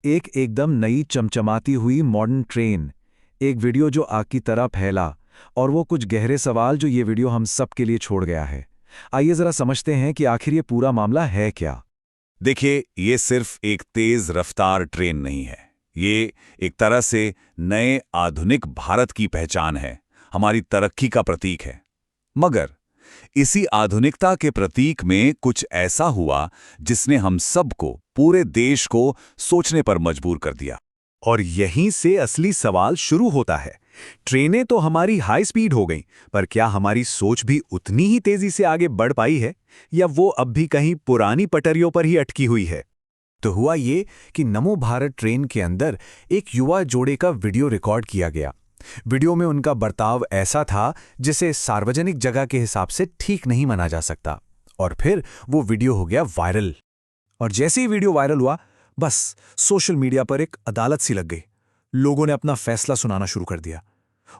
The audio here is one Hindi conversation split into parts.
एक एकदम नई चमचमाती हुई मॉडर्न ट्रेन, एक वीडियो जो आग की तरह फैला, और वो कुछ गहरे सवाल जो ये वीडियो हम सब के लिए छोड़ गया है। आइए जरा समझते हैं कि आखिर ये पूरा मामला है क्या। देखिए, ये सिर्फ एक तेज रफ्तार ट्रेन नहीं है। ये एक तरह से नए आधुनिक भारत की पहचान है, हमारी तरक्की का प्रतीक है। मगर इसी आधुनिकता के प्रतीक में कुछ ऐसा हुआ जिसने हम सबको, पूरे देश को सोचने पर मजबूर कर दिया। और यहीं से असली सवाल शुरू होता है। ट्रेनें तो हमारी हाई स्पीड हो गईं, पर क्या हमारी सोच भी उतनी ही तेजी से आगे बढ़ पाई है, या वो अब भी कहीं पुरानी पटरियों पर ही अटकी हुई है? तो हुआ ये कि नमो भारत ट्रेन के अंदर एक युवा जोड़े का वीडियो रिकॉर्ड किया गया। वीडियो में उनका बर्ताव ऐसा था जिसे सार्वजनिक जगह के हिसाब से ठीक नहीं माना जा सकता। और फिर वो वीडियो हो गया वायरल। और जैसे ही वीडियो वायरल हुआ, बस सोशल मीडिया पर एक अदालत सी लग गई। लोगों ने अपना फैसला सुनाना शुरू कर दिया।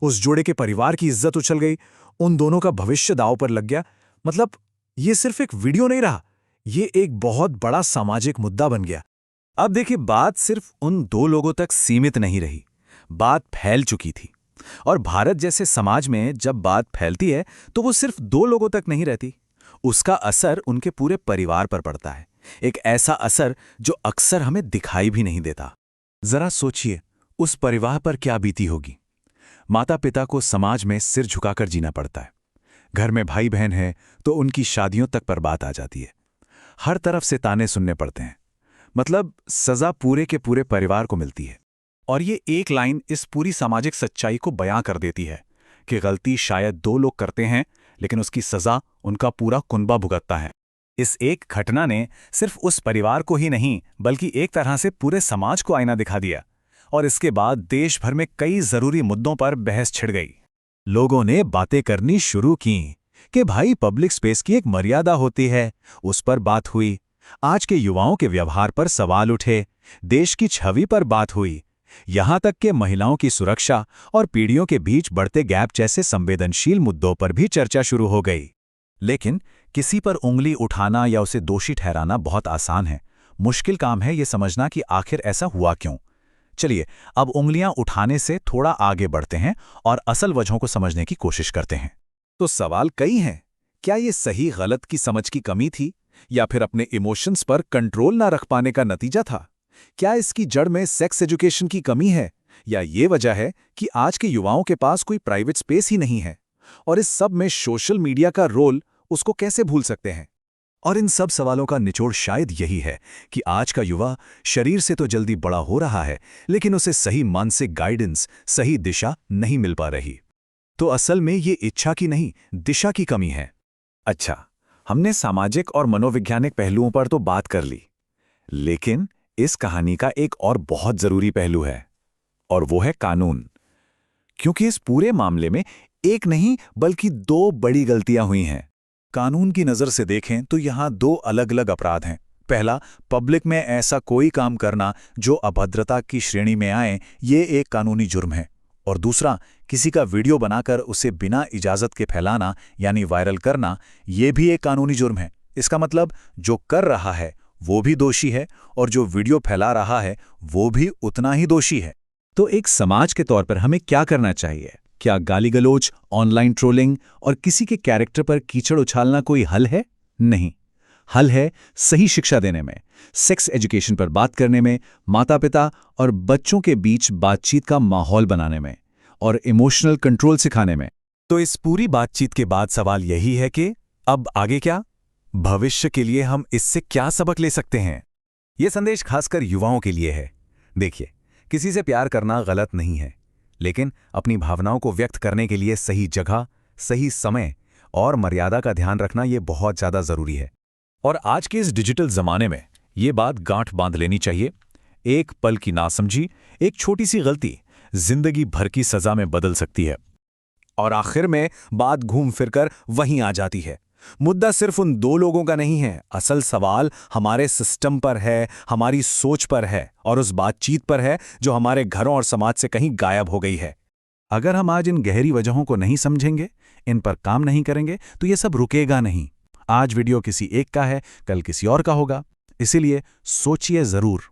उस जोड़े के परिवार की इज्जत उछल गई, उन दोनों का भविष्य दांव पर लग गया। मतलब ये सिर्फ एक वीडियो नहीं रहा, ये एक बहुत बड़ा सामाजिक मुद्दा बन गया। अब देखिए, बात सिर्फ उन दो लोगों तक सीमित नहीं रही, बात फैल चुकी थी। और भारत जैसे समाज में जब बात फैलती है तो वो सिर्फ दो लोगों तक नहीं रहती, उसका असर उनके पूरे परिवार पर पड़ता है। एक ऐसा असर जो अक्सर हमें दिखाई भी नहीं देता। जरा सोचिए, उस परिवार पर क्या बीती होगी। माता पिता को समाज में सिर झुकाकर जीना पड़ता है। घर में भाई बहन हैं तो उनकी शादियों तक पर बात आ जाती है। हर तरफ से ताने सुनने पड़ते हैं। मतलब सजा पूरे के पूरे परिवार को मिलती है। और ये एक लाइन इस पूरी सामाजिक सच्चाई को बयां कर देती है कि गलती शायद दो लोग करते हैं, लेकिन उसकी सजा उनका पूरा कुनबा भुगतता है। इस एक घटना ने सिर्फ उस परिवार को ही नहीं, बल्कि एक तरह से पूरे समाज को आईना दिखा दिया। और इसके बाद देश भर में कई जरूरी मुद्दों पर बहस छिड़ गई। लोगों ने बातें करनी शुरू की कि भाई, पब्लिक स्पेस की एक मर्यादा होती है, उस पर बात हुई। आज के युवाओं के व्यवहार पर सवाल उठे, देश की छवि पर बात हुई। यहां तक कि महिलाओं की सुरक्षा और पीढ़ियों के बीच बढ़ते गैप जैसे संवेदनशील मुद्दों पर भी चर्चा शुरू हो गई। लेकिन किसी पर उंगली उठाना या उसे दोषी ठहराना बहुत आसान है। मुश्किल काम है ये समझना कि आखिर ऐसा हुआ क्यों। चलिए, अब उंगलियां उठाने से थोड़ा आगे बढ़ते हैं और असल वजहों को समझने की कोशिश करते हैं। तो सवाल कई हैं। क्या ये सही गलत की समझ की कमी थी, या फिर अपने इमोशंस पर कंट्रोल ना रख पाने का नतीजा था? क्या इसकी जड़ में सेक्स एजुकेशन की कमी है, या ये वजह है कि आज के युवाओं के पास कोई प्राइवेट स्पेस ही नहीं है? और इस सब में सोशल मीडिया का रोल, उसको कैसे भूल सकते हैं? और इन सब सवालों का निचोड़ शायद यही है कि आज का युवा शरीर से तो जल्दी बड़ा हो रहा है, लेकिन उसे सही मानसिक गाइडेंस, सही दिशा नहीं मिल पा रही। तो असल में ये इच्छा की नहीं, दिशा की कमी है। अच्छा, हमने सामाजिक और मनोवैज्ञानिक पहलुओं पर तो बात कर ली, लेकिन इस कहानी का एक और बहुत जरूरी पहलू है, और वो है कानून। क्योंकि इस पूरे मामले में एक नहीं बल्कि दो बड़ी गलतियां हुई हैं। कानून की नज़र से देखें तो यहाँ दो अलग अलग अपराध हैं। पहला, पब्लिक में ऐसा कोई काम करना जो अभद्रता की श्रेणी में आए, ये एक कानूनी जुर्म है। और दूसरा, किसी का वीडियो बनाकर उसे बिना इजाज़त के फैलाना यानी वायरल करना, ये भी एक कानूनी जुर्म है। इसका मतलब जो कर रहा है वो भी दोषी है, और जो वीडियो फैला रहा है वो भी उतना ही दोषी है। तो एक समाज के तौर पर हमें क्या करना चाहिए? क्या गाली गलौज, ऑनलाइन ट्रोलिंग और किसी के कैरेक्टर पर कीचड़ उछालना कोई हल है? नहीं। हल है सही शिक्षा देने में, सेक्स एजुकेशन पर बात करने में, माता पिता और बच्चों के बीच बातचीत का माहौल बनाने में, और इमोशनल कंट्रोल सिखाने में। तो इस पूरी बातचीत के बाद सवाल यही है कि अब आगे क्या? भविष्य के लिए हम इससे क्या सबक ले सकते हैं? यह संदेश खासकर युवाओं के लिए है। देखिए, किसी से प्यार करना गलत नहीं है, लेकिन अपनी भावनाओं को व्यक्त करने के लिए सही जगह, सही समय और मर्यादा का ध्यान रखना ये बहुत ज़्यादा ज़रूरी है। और आज के इस डिजिटल ज़माने में ये बात गांठ बांध लेनी चाहिए। एक पल की नासमझी, एक छोटी सी गलती जिंदगी भर की सज़ा में बदल सकती है। और आखिर में बात घूम फिरकर वहीं आ जाती है। मुद्दा सिर्फ उन दो लोगों का नहीं है, असल सवाल हमारे सिस्टम पर है, हमारी सोच पर है, और उस बातचीत पर है जो हमारे घरों और समाज से कहीं गायब हो गई है। अगर हम आज इन गहरी वजहों को नहीं समझेंगे, इन पर काम नहीं करेंगे, तो ये सब रुकेगा नहीं। आज वीडियो किसी एक का है, कल किसी और का होगा। इसीलिए सोचिए ज़रूर।